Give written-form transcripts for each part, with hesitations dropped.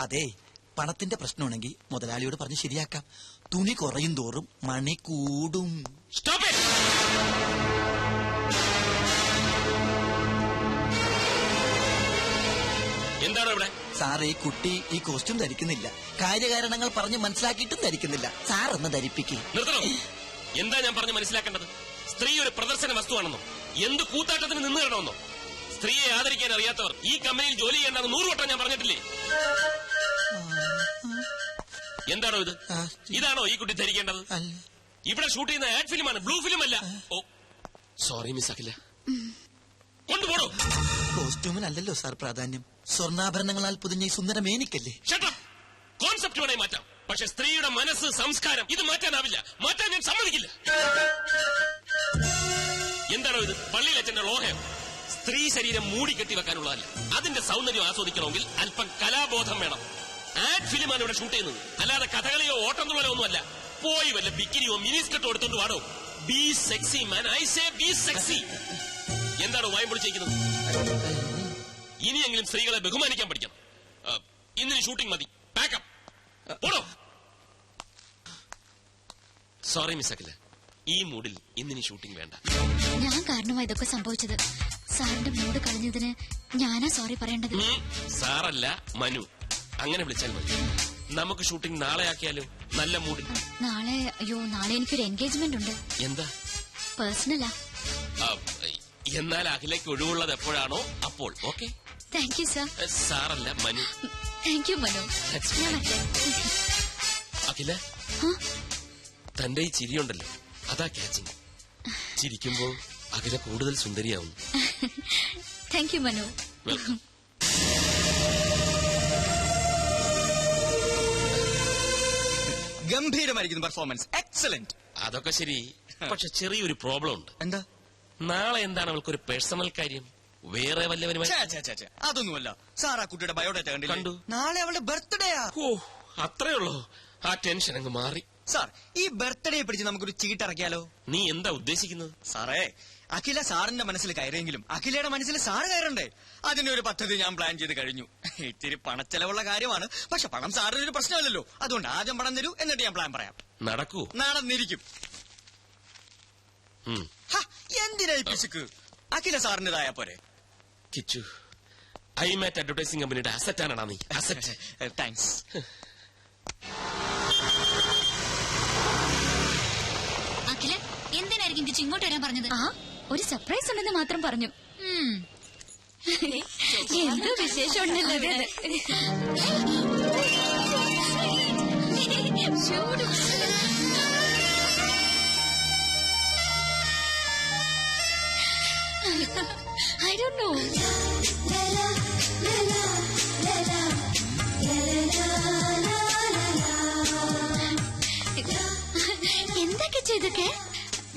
അതെ, പണത്തിന്റെ പ്രശ്നമാണെങ്കിൽ മുതലാളിയോട് പറഞ്ഞ് ശരിയാക്കാം. തുണി കുറയും തോറും മണി കൂടും. എന്താണ് ഇവിടെ? സാർ, ഈ കുട്ടി ഈ കോസ്റ്റ്യൂം ധരിക്കുന്നില്ല. കാര്യകാരണങ്ങൾ പറഞ്ഞ് മനസ്സിലാക്കിയിട്ടും ധരിക്കുന്നില്ല. സാർ എന്ന് ധരിപ്പിക്കേ. നിർത്തണോ? എന്താ ഞാൻ പറഞ്ഞ് മനസ്സിലാക്കേണ്ടത്? സ്ത്രീ ഒരു പ്രദർശന വസ്തുവാണെന്നോ, എന്ത് കൂത്താട്ടത്തിന് നിന്ന് തരണമെന്നോ? സ്ത്രീയെ ആദരിക്കാൻ അറിയാത്തവർ ഈ കമ്പനിയിൽ ജോലി ചെയ്യേണ്ടെന്ന് 100 വട്ടം ഞാൻ പറഞ്ഞിട്ടില്ലേ? എന്താണോ ഇത്? ഇതാണോ ഈ കുട്ടി ധരിക്കേണ്ടത്? ഇവിടെ ഷൂട്ട് ചെയ്യുന്ന ആഡ് ഫിലിമാണ്, ബ്ലൂ ഫിലിം അല്ല. ഓ സോറി മിസ് അഖില, കൊണ്ടുപോടോ. കോസ്റ്റ്യൂമിനല്ലല്ലോ സാർ പ്രാധാന്യം, സ്വർണ്ണാഭരണങ്ങളാൽ പൊതിഞ്ഞ ഈ സുന്ദര മേനിക്കല്ലേ. കോൺസെപ്റ്റ് വേണേ മാറ്റാം, പക്ഷെ സ്ത്രീയുടെ മനസ്സ്, സംസ്കാരം ഇത് മാറ്റാനാവില്ല. മാറ്റാൻ ഞാൻ സമ്മതിക്കില്ല. എന്താണോ ഇത്? പള്ളിയിലച്ഛന്റെ ലോഹയം. സ്ത്രീ ശരീരം മൂടിക്കെട്ടി വെക്കാനുള്ളതല്ല. അതിന്റെ സൗന്ദര്യം ആസ്വദിക്കണമെങ്കിൽ അല്പം കലാബോധം വേണം. ആഡ് ഫിലിമാണ് ഇവിടെ ഷൂട്ട് ചെയ്യുന്നത്, അല്ലാതെ കഥകളിയോ ഓട്ടംതുള്ളലോ ഒന്നുമല്ല. പോയി വല്ല ബിക്കിനിയോ മിനിസ്കർട്ടോ എടുത്തോണ്ട് വാടോ. Be sexy man, I say be sexy. എന്താണോ വായം പൊളിച്ചിരിക്കുന്നത്? ഇനിയെങ്കിലും സ്ത്രീകളെ ബഹുമാനിക്കാൻ പഠിക്കണം. ഇന്നിന് ഷൂട്ടിംഗ് മതി, പാക്കപ്പ് പോടോ. സോറി മിസ് അഖില, ഈ മൂഡിൽ ഇന്നിനി ഷൂട്ടിംഗ് വേണ്ട. ഞാൻ കാരണമായി ഇതൊക്കെ സംഭവിച്ചത്. സാറിന്റെ മൂഡ് കളഞ്ഞതിന് ഞാനാ സോറി പറയേണ്ടത്. സാറല്ല, മനു. അങ്ങനെ വിളിച്ചാൽ മതി. നമുക്ക് ഷൂട്ടിംഗ് നാളെ ആക്കിയാലോ? നല്ല മൂഡിൽ. നാളെ? അയ്യോ, നാളെ എനിക്കൊരു എൻഗേജ്മെന്റ് ഉണ്ട്. എന്താ? പേഴ്സണലാ. എന്നാൽ അഖിലേക്ക് ഒഴിവുള്ളത് എപ്പോഴാണോ അപ്പോൾ. ഓക്കെ. Thank you sir. സാറല്ല, മനു. Thank you Manu. അഖില, തന്റെ ഈ ചിരിയുണ്ടല്ലോ, അതാ ക്യാച്ചിങ്. ചിരിക്കുമ്പോ അഖില കൂടുതൽ സുന്ദരിയാവുന്നു. Thank you Manu. വെൽക്കം. ഗംഭീരമായിരിക്കുന്നു പെർഫോമൻസ്, എക്സലന്റ്. അതൊക്കെ ശരി, പക്ഷെ ചെറിയൊരു പ്രോബ്ലം ഉണ്ട്. എന്താ? നാളെ എന്താണ് അവൾക്കൊരു പേഴ്സണൽ കാര്യം? വേറെ വല്ലവരുമായി? അതൊന്നുമല്ല സാർ, ആ കുട്ടിയുടെ ബയോഡേറ്റ കണ്ടു. നാളെ അവളുടെ ബർത്ത്ഡേയാ. ഓ, അത്രേ ഉള്ളൂ. ആ ടെൻഷൻ അങ്ങ് മാറി. സാർ, ഈ ബർത്ത്ഡേ പിടിച്ച് നമുക്കൊരു ചീട്ടിറക്കിയാലോ? നീ എന്താ ഉദ്ദേശിക്കുന്നത്? സാറേ, അഖില സാറിന്റെ മനസ്സിൽ കയറിയെങ്കിലും അഖിലയുടെ മനസ്സിൽ സാറ് കയറണ്ടേ? അതിനൊരു പദ്ധതി ഞാൻ പ്ലാൻ ചെയ്ത് കഴിഞ്ഞു. ഇത്തിരി പണച്ചെലവുള്ള കാര്യമാണ്, പക്ഷെ പണം സാറിനൊരു പ്രശ്നമല്ലല്ലോ. അതുകൊണ്ട് ആദ്യം പണം തരൂ, എന്നിട്ട് ഞാൻ പ്ലാൻ പറയാം. നടക്കൂ? നടന്നിരിക്കും. എന്തിനായി പിശുക്ക്? അഖില സാറിന്റേതായ പോരെ. കിച്ചു, ഐമാറ്റ് അഡ്വർടൈസിംഗ് കമ്പനിയുടെ അസറ്റാണാ നീ. അസറ്റ്. താങ്ക്സ്. അഖില, എന്തിനായിരിക്കും കിച്ചു ഇങ്ങോട്ട് വരാൻ പറഞ്ഞത്? ആ, ഒരു സർപ്രൈസ് ഉണ്ടെന്ന് മാത്രം പറഞ്ഞു. എന്തോ വിശേഷം ഉണ്ടല്ലോ. I don't know. എന്തൊക്കെ ചെയ്തൊക്കെ?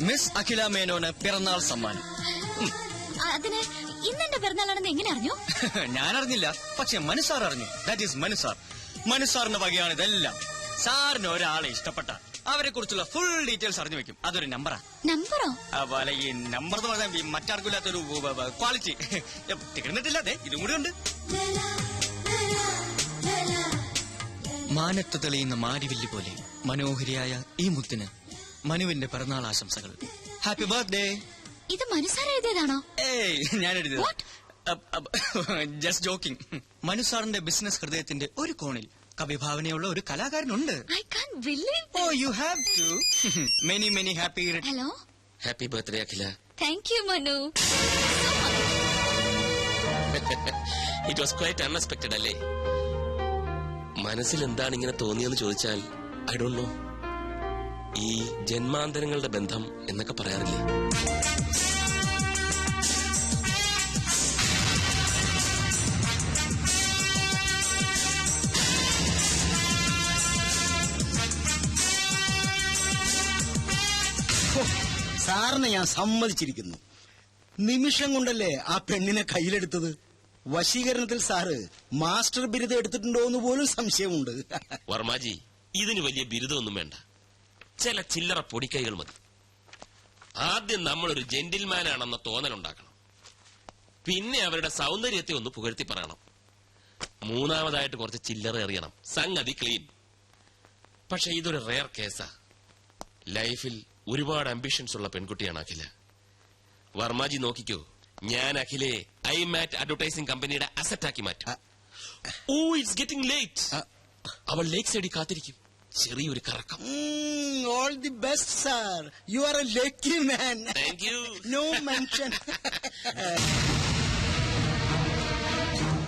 മിസ് അഖില മേനോന് പിറന്നാൾ സമ്മാനം. അതിന് ഇന്നെന്റെ പിറന്നാളാണെന്ന് എങ്ങനെ അറിഞ്ഞു? ഞാൻ അറിഞ്ഞില്ല, പക്ഷെ മനുസാർ അറിഞ്ഞു. That is മനുസാർ. മനുസാറിന്റെ വകയാണ് ഇതെല്ലാം. സാറിന് ഒരാളെ ഇഷ്ടപ്പെട്ട അവരെ കുറിച്ചുള്ള ഫുൾ ഡീറ്റെയിൽസ് അറിഞ്ഞു വെക്കും. അതൊരു നമ്പറാ. നമ്പറോ? അതുപോലെ ഈ നമ്പർ എന്ന് പറഞ്ഞാൽ മറ്റാർക്കില്ലാത്തൊരു ക്വാളിറ്റി. തീർന്നിട്ടില്ല, അതെ ഇതും കൂടി ഉണ്ട്. മാനത്ത് തെളിയുന്ന മാരിവില്ല് പോലെ മനോഹരിയായ ഈ മുത്തിന് മനുവിന്റെ പിറന്നാൾ ആശംസകൾ. Happy birthday. ഇത് മനുസാർ എഴുതിയതാണോ? ഏയ്, ഞാൻ എഴുതിയത്. Just joking. മനുസാറിന്റെ ബിസിനസ് ഹൃദയത്തിന്റെ ഒരു കോണിൽ കവിഭാവനയുള്ള ഒരു കലാകാരനുണ്ട്. I can't believe it. Oh, you have to. Many, many happy. Hello. Happy birthday Akhila. Thank you, Manu. It was quite unexpected അല്ലേ? മനസ്സിൽ എന്താണ് ഇങ്ങനെ തോന്നിയെന്ന് ചോദിച്ചാൽ ഐ ഡോണ്ട് നോ. ഈ ജന്മാന്തരങ്ങളുടെ ബന്ധം എന്നൊക്കെ പറയാറില്ലേ? സാറിനെ ഞാൻ സമ്മതിച്ചിരിക്കുന്നു. നിമിഷം കൊണ്ടല്ലേ ആ പെണ്ണിനെ കയ്യിലെടുത്തത്. വശീകരണത്തിൽ സാറ് മാസ്റ്റർ ബിരുദം എടുത്തിട്ടുണ്ടോ എന്ന് പോലും സംശയമുണ്ട്. വർമാജി, ഇതിന് വലിയ ബിരുദമൊന്നും വേണ്ട, ചില ചില്ലറ പൊടിക്കൈകൾ മതി. ആദ്യം നമ്മളൊരു ജെന്റിൽമാനാണെന്ന തോന്നലുണ്ടാക്കണം. പിന്നെ അവരുടെ സൗന്ദര്യത്തെ ഒന്ന് പുകഴ്ത്തി പറയണം. മൂന്നാമതായിട്ട് കുറച്ച് ചില്ലറ എറിയണം, സംഗതി ക്ലീൻ. പക്ഷെ ഇതൊരു റെയർ കേസാ. ലൈഫിൽ ഒരുപാട് അംബിഷൻസ് ഉള്ള പെൺകുട്ടിയാണ് അഖില. വർമാജി നോക്കിക്കോ, ഞാൻ അഖിലെ ഐമാറ്റ് അഡ്വർടൈസിംഗ് കമ്പനിയുടെ അസറ്റാക്കി മാറ്റും. ഓ, ഇറ്റ്സ് ഗെറ്റിംഗ് ലേറ്റ്. അവൾ ലേക്ക് സൈഡിൽ കാത്തിരിക്കും. ചെറിയൊരു കറക്കം. All the best sir, you are a lucky man. Thank you. No mention.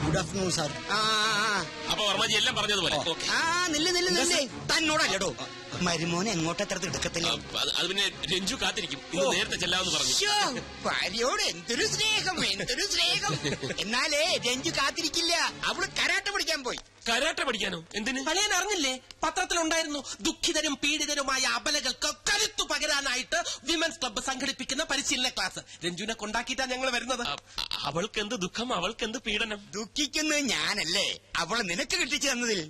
Good afternoon sir. അപ്പൊ വർമാജി എല്ലാം പറഞ്ഞതുപോലെ. ഓക്കെ. നില്ലേ തന്നോടല്ലോ മരുമോനെ എങ്ങോട്ടെത്ര തിടുക്കത്തില്ല. അത് പിന്നെ രഞ്ജു കാത്തിരിക്കും. ഇന്ന് നേരത്തെ ചെല്ലാമെന്ന് പറഞ്ഞു. ഭാര്യയോട് എന്തൊരു സ്നേഹം, എന്തൊരു സ്നേഹം. എന്നാലേ രഞ്ജു കാത്തിരിക്കില്ല, അവള് കരാട്ട പഠിക്കാൻ പോയി. കരാട്ട പഠിക്കാനോ? എന്തിന്? പഴയൻ അറിഞ്ഞില്ലേ, പത്രത്തിലുണ്ടായിരുന്നു. ദുഃഖിതരും പീഡിതരുമായ അബലകൾക്ക് കരുത്തു പകരാനായിട്ട് വിമൻസ് ക്ലബ്ബ് സംഘടിപ്പിക്കുന്ന പരിശീലന ക്ലാസ്. രഞ്ജുവിനെ കൊണ്ടാക്കിയിട്ടാ ഞങ്ങൾ വരുന്നത്. അവൾക്ക് എന്ത് ദുഃഖം, അവൾക്ക് എന്ത് പീഡനം? ദുഃഖിക്കുന്നത് ഞാനല്ലേ, അവള് നിനക്ക് കിട്ടിച്ചു തന്നതിൽ.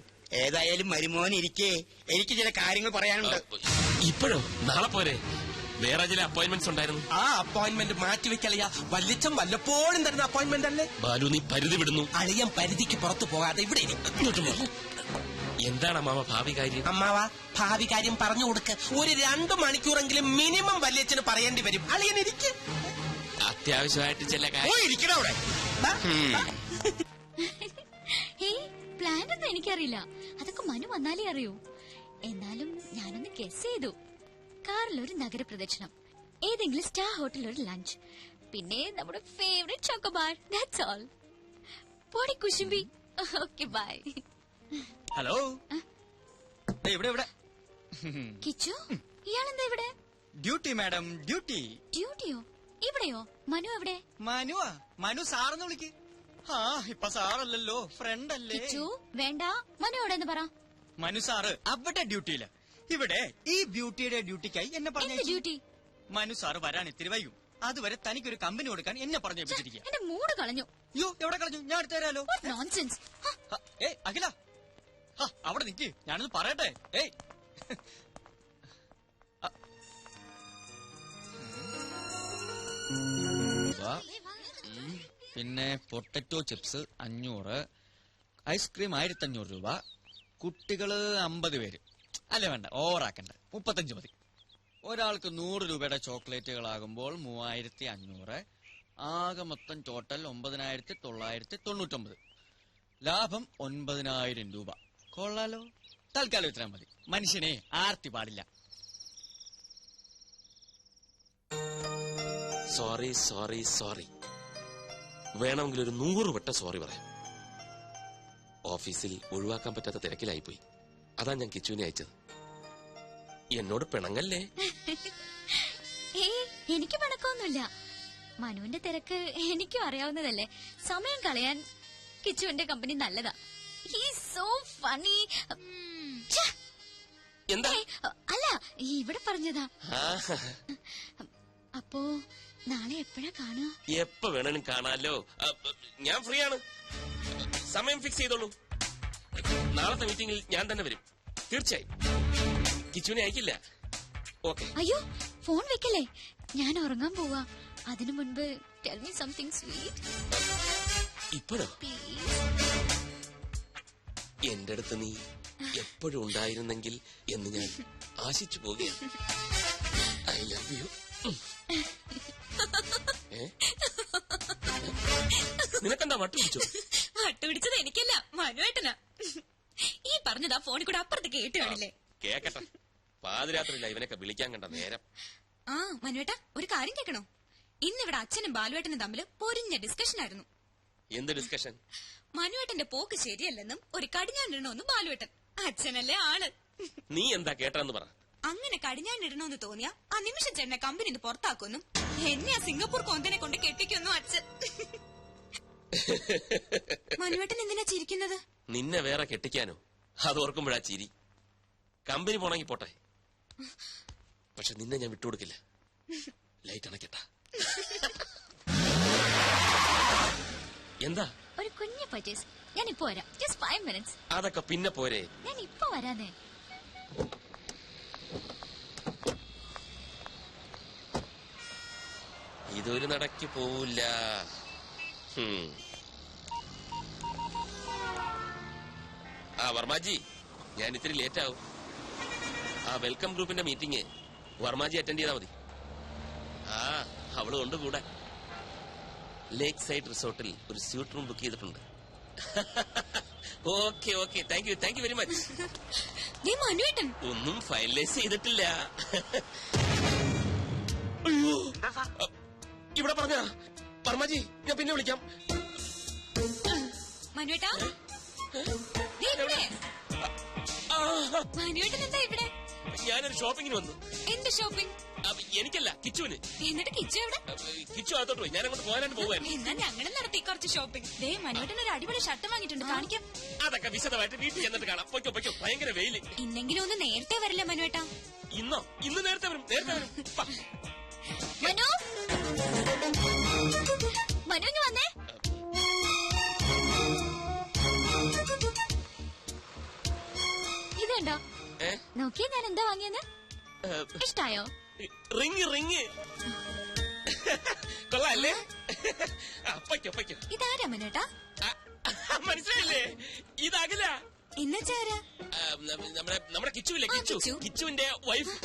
ഏതായാലും മരുമോനിരിക്കെ എനിക്ക് ചില കാര്യങ്ങൾ പറയാനുണ്ട്. ഇപ്പോഴോ? നാളെ പോരെ? വേറെ ചില അപ്പോയിന്റ്മെന്റ്സ് ഉണ്ടായിരുന്നു. ആ അപ്പോയിന്റ്മെന്റ് മാറ്റിവെക്കളിയാ. വല്ലിച്ചം വല്ലപ്പോഴും തരുന്ന അപ്പോയിന്റ്മെന്റ് അല്ലേ. ബാലു, നീ പരിധി വിടുന്നു. അളിയൻ പരിധിക്ക് പുറത്തു പോകാതെ ഇവിടെ എന്താണ് അമ്മാവ ഭാവി കാര്യം? അമ്മാവ, ഭാവി കാര്യം പറഞ്ഞു കൊടുക്ക്. ഒരു 2 മണിക്കൂറെങ്കിലും മിനിമം വല്യച്ഛന് പറയേണ്ടി വരും. അളിയൻ ഇരിക്ക്. അത്യാവശ്യമായിട്ട് ചില കാര്യം. ഇരിക്കണ അവിടെ. പ്ലാൻ ഒന്നും എനിക്കറിയില്ല, അതൊക്കെ മനു വന്നാലേ അറിയൂ. എന്നാലും ഞാനൊന്ന് ഗസ് ചെയ്തു. കാറിൽ ഒരു നഗരപ്രദക്ഷിണം, ഏതെങ്കിലും സ്റ്റാർ ഹോട്ടലിൽ ഒരു ലഞ്ച്, പിന്നെ നമ്മുടെ ഫേവറേറ്റ് ചോക്കോബാർ. That's all. പോടി കുശുമ്പി. Okay, by. ഹലോ, ഇവിടെ ഇവിടെ. കിച്ചു, ഇയാളെന്താ ഇവിടെ? Duty madam, duty. ഡ്യൂട്ടിയോ? ഇവിടെയോ? മനു എവിടെ? മനുവാ? മനു സാറെന്ന് വിളിക്ക്. ആ, ഇപ്പൊ സാറല്ലല്ലോ, ഫ്രണ്ട് അല്ലേ. കിച്ചു വേണ്ട, മനു എവിടെന്ന് പറ. മനു സാറ് അവിടെ ഡ്യൂട്ടിയില്ല. ഇവിടെ ഈ ബ്യൂട്ടിയുടെ ഡ്യൂട്ടിക്കായി എന്നെ പറഞ്ഞു. ഡ്യൂട്ടി? മനു സാറ് വരാൻ ഇത്തിരി വൈകും. അതുവരെ തനിക്കൊരു കമ്പനി കൊടുക്കാൻ എന്നെ പറഞ്ഞേപ്പിച്ചിരിക്കുക. എന്റെ മൂഡ് കളഞ്ഞു. അയ്യോ, എവിടെ കളഞ്ഞു? ഞാൻ എടുത്തു തരാലോ. നോൺസെൻസ്. അഖില, അവിടെ നിക്ക്, ഞാനൊന്ന് പറയട്ടെ. പിന്നെ പൊട്ടറ്റോ ചിപ്സ് 500, ഐസ്ക്രീം 1500 രൂപ, കുട്ടികള് 50 പേര്. അല്ല വേണ്ട, ഓവറാക്കണ്ട, 35 മതി. ഒരാൾക്ക് 100 രൂപയുടെ ചോക്ലേറ്റുകളാകുമ്പോൾ 3500. ആകെ മൊത്തം ടോട്ടൽ 9999. ലാഭം 9000 രൂപ. കൊള്ളാലോ. തൽക്കാലം ഇത്രയും മതി. മനുഷ്യനെ ആർത്തി പാടില്ല. Sorry sorry sorry. വേണമെങ്കിൽ ഒരു 100 വട്ടം സോറി പറയാം. ഓഫീസിൽ ഒഴിവാക്കാൻ പറ്റാത്ത തിരക്കിലായിപ്പോയി. അതാ ഞാൻ കിച്ചുവിനെ അയച്ചത്. എന്നോട് പിണങ്ങല്ലേ? എനിക്ക് പിണക്കൊന്നുമില്ല. മനുവിന്റെ തിരക്ക് എനിക്കും അറിയാവുന്നതല്ലേ. സമയം കളയാൻ കിച്ചുവിന്റെ കമ്പനി നല്ലതാ. He's so funny. എന്താ? അല്ല, ഇവിടെ പറഞ്ഞതാ. അപ്പോ നാളെ എപ്പോഴാ കാണുക? എപ്പോ വേണേലും കാണാലോ. ഞാൻ ഫ്രീ ആണ്. സമയം ഫിക്സ് ചെയ്തോളൂ. നാളത്തെ മീറ്റിംഗിൽ ഞാൻ തന്നെ വരും, തീർച്ചയായും. കിച്ചുവിനെ അയക്കില്ല. ഓക്കെ. അയ്യോ, ഫോൺ വെക്കല്ലേ, ഞാൻ ഉറങ്ങാൻ പോവാ. അതിനു മുൻപ് ടെൽ മീ സംതിങ് സ്വീറ്റ്. ഇപ്പോഴോ? എന്റെ അടുത്ത് നീ എപ്പോഴും ഉണ്ടായിരുന്നെങ്കിൽ എന്ന് ഞാൻ ആശിച്ചു പോവുകയാണ്. I love you. നിനക്കെന്താ വട്ടു പിടിച്ചോ? വട്ടുപിടിച്ചത് എനിക്കല്ല, മനുവേട്ടനാ. ഈ പറഞ്ഞതാ ഫോണിൽ കൂടെ അപ്പുറത്ത് കേട്ട് കാണില്ലേ? കേക്കട്ടെ. പാതിരാത്രിയില്ല ഇവനൊക്കെ വിളിക്കാൻ കണ്ട നേരം. ആ മനുവേട്ട, ഒരു കാര്യം കേൾക്കണോ? ഇന്നിവിടെ അച്ഛനും ബാലുവേട്ടനും തമ്മിൽ പൊരിഞ്ഞ ഡിസ്കഷൻ ആയിരുന്നു. എന്ത് ഡിസ്കഷൻ? മനുവേട്ടന്റെ പോക്ക് ശരിയല്ലെന്നും ഒരു കടിഞ്ഞാണ്ടിടണമെന്നും ബാലുവേട്ടൻ. അച്ഛനല്ലേ ആള്. നീ എന്താ കേട്ടെന്ന് പറ. അങ്ങനെ കടിഞ്ഞാണ്ടിടണമെന്ന് തോന്നിയാ ആ നിമിഷം ചേട്ടനെ കമ്പനി പുറത്താക്കുമെന്നും എന്നെ ആ സിംഗപ്പൂർ കൊന്തനെ കൊണ്ട് കെട്ടിക്കൊന്നും അച്ഛൻ. മനുവേട്ടൻ എന്തിനാ ചിരിക്കുന്നത്? നിന്നെ വേറെ കെട്ടിക്കാനോ? അതോർക്കുമ്പോഴാ ചിരി. കമ്പനി പോണെങ്കി പോട്ടെ, പക്ഷെ നിന്നെ ഞാൻ വിട്ടുകൊടുക്കില്ല. ലൈറ്റ് അണക്കട്ട. എന്താ? ഒരു കുഞ്ഞു പർച്ചേസ്. ഞാൻ ഇപ്പൊ വരാം. Just 5 minutes. അതൊക്കെ പിന്നെ പോരെ. ഞാൻ ഇപ്പൊ വരാന്നേ. ഇതൊരു നടക്ക് പോവില്ല. ആ വർമാജി, ഞാൻ ഇത്തിരി ലേറ്റ് ആവും. ആ വെൽക്കം ഗ്രൂപ്പിന്റെ മീറ്റിംഗ് വർമാജി അറ്റൻഡ് ചെയ്താൽ മതി. ആ അവള് കൊണ്ട് കൂടെ ലേക്ക് സൈഡ് റിസോർട്ടിൽ ഒരു സ്യൂട്ട് റൂം ബുക്ക് ചെയ്തിട്ടുണ്ട്. Okay okay, thank you very much. ഒന്നും ഫൈനലൈസ് ചെയ്തിട്ടില്ല. അയ്യോ, ഇവിടെ പറഞ്ഞ വർമാജി, ഞാൻ പിന്നെ വിളിക്കാം. മനുവേട്ടാ, മനുവേട്ടൻ എന്താ ഇവിടെ? ഞാനൊരു ഷോപ്പിങ്ങിന് വന്നു. എന്ത് ഷോപ്പിംഗ്? എനിക്കല്ല, കിച്ചുവിന്. എന്നിട്ട് കിച്ചു എവിടെ? കിച്ചു അകത്തോട്ട് പോയി. ഞാൻ അങ്ങോട്ട് പോകാനായിട്ട് പോകുമായിരുന്നു. എന്നാ ഞങ്ങളും നടത്തി കുറച്ച് ഷോപ്പിംഗ്. ദേ മനുവേട്ടൻ ഒരു അടിപൊളി ഷർട്ട് വാങ്ങിയിട്ടുണ്ട്, കാണിക്കാം. അതൊക്കെ വിശദമായിട്ട് വീട്ടിൽ ചെന്നിട്ട് കാണാം. പൊയ്ക്കോ, ഭയങ്കര വെയില്. ഇന്നെങ്കിലും ഒന്ന് നേരത്തെ വരില്ല മനുവേട്ടാ? ഇന്ന് നേരത്തെ വരും. മനു, മനു വന്നേ. ഇതുണ്ടോ? നോക്കിയാ ഞാൻ എന്താ വാങ്ങിയെന്ന്? ഇഷ്ടായോ? റിങ് കൊള്ളാല്ലേ? പൊയ്ക്കോ. ഇതാരാ മനുവേട്ടാ? മനസ്സിലായില്ലേ? ഇതാകില്ല. ഇന്നച്ചാരാ? നമ്മുടെ കിച്ചുവില്ലേ, കിച്ചുവിന്റെ വൈഫ്.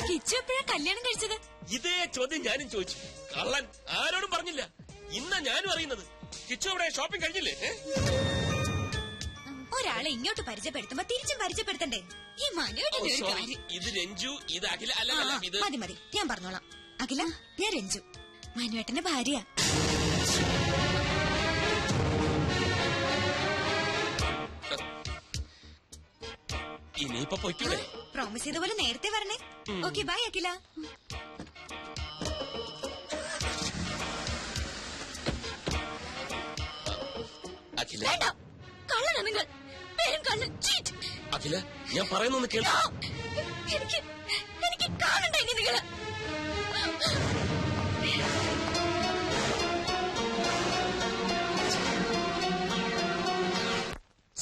കിച്ചു എപ്പോഴാ കല്യാണം കഴിച്ചത്? ഇതേ ചോദ്യം ഞാനും ചോദിച്ചു. കള്ളൻ ആരോടും പറഞ്ഞില്ല. ഇന്നാ ഞാനും അറിയുന്നത്. കിച്ചു അവിടെ ഷോപ്പിംഗ് കഴിഞ്ഞില്ലേ? ഒരാളെ ഇങ്ങോട്ട് പരിചയപ്പെടുത്തുമ്പോ തിരിച്ചും പരിചയപ്പെടുത്തണ്ടേ? ഈ മനുവേട്ടൻ. ഇത് രഞ്ജു, ഇത് അഖില. അല്ല, ഇത് മതി, ഞാൻ പറഞ്ഞോളാം. അഖില, ഞാൻ രഞ്ജു, മനുവേട്ടന്റെ ഭാര്യ. ഇനിയിപ്പൊ പൊയ്ക്കൂടെ? പ്രോമിസ് ചെയ്ത പോലെ നേരത്തെ വരണേ. ഓക്കെ, ബൈ അഖില. അഖില, കള്ളനാ നിങ്ങൾ. പേരും കള്ളൻ, ചീറ്റ്. അഖില, ഞാൻ പറയുന്നൊന്ന് കേൾക്കൂ. എനിക്ക് കാണണ്ട ഇനി നിങ്ങള്.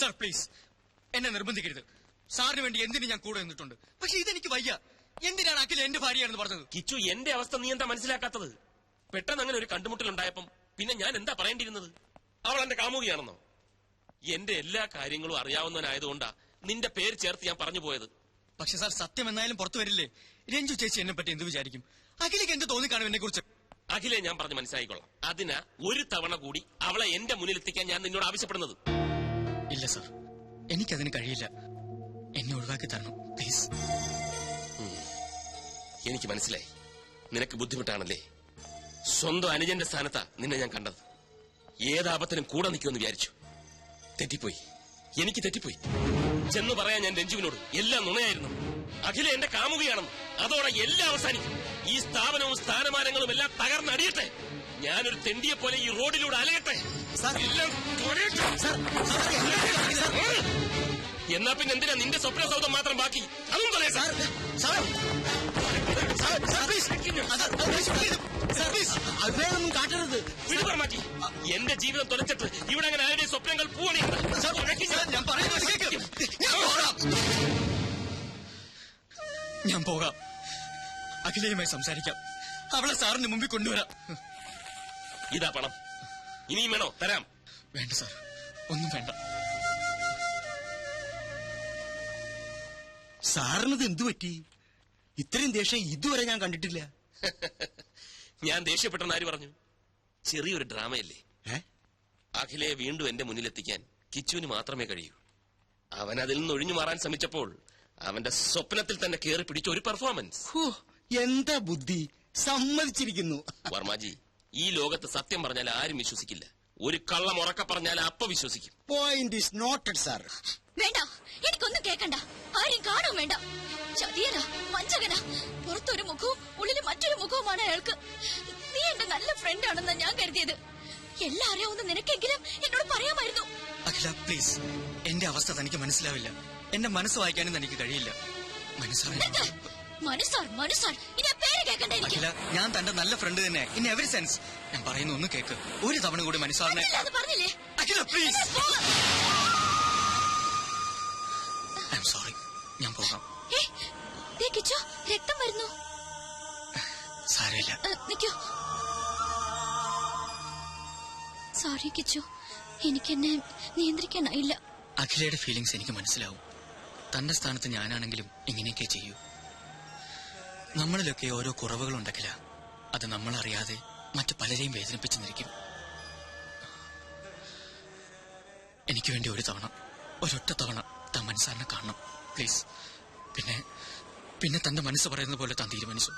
സാർ പ്ലീസ്, എന്നെ നിർബന്ധിക്കരുത്. സാറിന് വേണ്ടി എന്തിനു ഞാൻ കൂടെ നിന്നിട്ടുണ്ട്. പക്ഷെ ഇതെനിക്ക് വയ്യ. എന്തിനാണ് അഖില എന്റെ ഭാര്യയാണെന്ന് പറഞ്ഞത്? കിച്ചു, എന്റെ അവസ്ഥ നീ എന്താ മനസ്സിലാക്കാത്തത്? പെട്ടെന്ന് അങ്ങനെ ഒരു കണ്ടുമുട്ടലുണ്ടായപ്പം പിന്നെ ഞാൻ എന്താ പറയേണ്ടിയിരുന്നത്? അവൾ എന്റെ കാമുകിയാണെന്നോ? എന്റെ എല്ലാ കാര്യങ്ങളും അറിയാവുന്നവനായതുകൊണ്ടാ നിന്റെ പേര് ചേർത്ത് ഞാൻ പറഞ്ഞു പോയത്. പക്ഷെ സാർ, സത്യം എന്നായാലും പുറത്തു വരില്ലേ? രഞ്ജു ചേച്ചി എന്നെ പറ്റി എന്ത് വിചാരിക്കും? അഖിലേക്ക് എന്ത് തോന്നിക്കാണും എന്നെ കുറിച്ച്? അഖിലെ ഞാൻ പറഞ്ഞ് മനസ്സിലായിക്കൊള്ളാം. അതിനാ ഒരു തവണ കൂടി അവളെ എന്റെ മുന്നിലെത്തിക്കാൻ ഞാൻ നിന്നോട് ആവശ്യപ്പെടുന്നത്. ഇല്ല സാർ, എനിക്കതിന് കഴിയില്ല. എന്നെ ഒഴിവാക്കി തരണം പ്ലീസ്. എനിക്ക് മനസ്സിലായി, നിനക്ക് ബുദ്ധിമുട്ടാണല്ലേ. സ്വന്തം അനുജന്റെ സ്ഥാനത്താ നിന്നെ ഞാൻ കണ്ടത്. ഏതാപത്തിനും കൂടെ നിൽക്കുമെന്ന് വിചാരിച്ചു. തെറ്റിപ്പോയി, എനിക്ക് തെറ്റിപ്പോയി. ചെന്ന് പറയാൻ ഞാൻ രഞ്ജുവിനോട് എല്ലാം നുണയായിരുന്നു. അഖില എന്റെ കാമുകയാണെന്ന്. അതോടെ എല്ലാം അവസാനിക്കും. ഈ സ്ഥാപനവും സ്ഥാനമാനങ്ങളും എല്ലാം തകർന്നടിയട്ടെ. ഞാനൊരു തെണ്ടിയെ പോലെ ഈ റോഡിലൂടെ അലയട്ടെ. എല്ലാം തുഴയട്ടെ. എന്നാ പിന്നെ എന്തിനാ നിന്റെ സ്വപ്ന സൗധം മാത്രം ബാക്കി? അതും പറയാം. കാട്ടരുത്. മാറ്റി എന്റെ ജീവിതം തുലച്ചിട്ട് ഇവിടെ അങ്ങനെ ആരുടെ സ്വപ്നങ്ങൾ പൂവണിയുണ്ട്. ഞാൻ പോകാം. അഖിലയുമായി സംസാരിക്കാം. അവളെ സാറിന് മുമ്പിൽ കൊണ്ടുവരാം. ഇതാ പണം. ഇനിയും വേണോ? തരാം. വേണ്ട സാർ, ഒന്നും വേണ്ട. സാറിനത് എന്തു പറ്റി? ഇത്രയും ദേഷ്യം ഇതുവരെ ഞാൻ കണ്ടിട്ടില്ല. ഞാൻ ദേഷ്യപ്പെട്ടെന്ന് ആര് പറഞ്ഞു? ചെറിയൊരു ഡ്രാമയല്ലേ. അഖിലയെ വീണ്ടും എന്റെ മുന്നിലെത്തിക്കാൻ കിച്ചുവിന് മാത്രമേ കഴിയൂ. അവൻ അതിൽ നിന്ന് ഒഴിഞ്ഞു മാറാൻ ശ്രമിച്ചപ്പോൾ അവന്റെ സ്വപ്നത്തിൽ തന്നെ കയറി പിടിച്ച ഒരു പെർഫോമൻസ്. എന്താ ബുദ്ധി! സമ്മതിച്ചിരിക്കുന്നു. വർമാജി, ഈ ലോകത്ത് സത്യം പറഞ്ഞാൽ ആരും വിശ്വസിക്കില്ല. ഒരു കള്ളം ഉറക്കെ പറഞ്ഞാൽ അപ്പ വിശ്വസിക്കും. Point is noted sir. വേണ്ട, എനിക്കൊന്നും കേൾക്കണ്ട. ആരും കാണും വേണ്ട. ചതിയന, വഞ്ചകന. പുറത്തൊരു മുഖവും ഉള്ളില് മറ്റൊരു മുഖവുമാണ് അയാൾക്ക്. നീ എന്റെ നല്ല ഫ്രണ്ട് ആണെന്ന് ഞാൻ കരുതിയത്. എല്ലാം അറിയാവുന്ന നിനക്കെങ്കിലും എന്നോട് പറയാമായിരുന്നു. അഖില പ്ലീസ്, എന്റെ അവസ്ഥ തനിക്ക് മനസ്സിലാവില്ല. എന്റെ മനസ്സ് വായിക്കാനും തനിക്ക് കഴിയില്ല. മനസ്സാർ ഇനി ആ പേര് കേൾക്കണ്ട എനിക്ക്. അഖില, ഞാൻ തന്റെ നല്ല ഫ്രണ്ട് തന്നെ ഇൻ എവറി സെൻസ്. ഞാൻ പറയുന്ന ഒന്ന് കേക്ക്. ഒരു തവണ കൂടി മനസ്സാറിനെ. പറഞ്ഞില്ലേ? അഖില പ്ലീസ്. I am sorry. ഞാൻ പോകാം. രക്തം വരുന്നു. സാരമില്ല. നിൽക്കൂ. സോറി കിച്ചു, എനിക്കെന്നെ നിയന്ത്രിക്കാനായില്ല. അഖിലയുടെ ഫീലിങ്സ് എനിക്ക് മനസ്സിലാവും. തന്റെ സ്ഥാനത്ത് ഞാനാണെങ്കിലും ഇങ്ങനെയൊക്കെ ചെയ്യൂ. നമ്മളിലൊക്കെ ഓരോ കുറവുകളുണ്ടക്കില്ല, അത് നമ്മളറിയാതെ മറ്റു പലരെയും വേദനിപ്പിച്ചെന്നിരിക്കും. എനിക്ക് വേണ്ടി ഒരു തവണ, ഒരൊറ്റ തവണ താൻ മനസ്സാറിനെ കാണണം പ്ലീസ്. പിന്നെ തന്റെ മനസ്സ് പറയുന്നത് പോലെ താൻ തീരുമാനിച്ചു.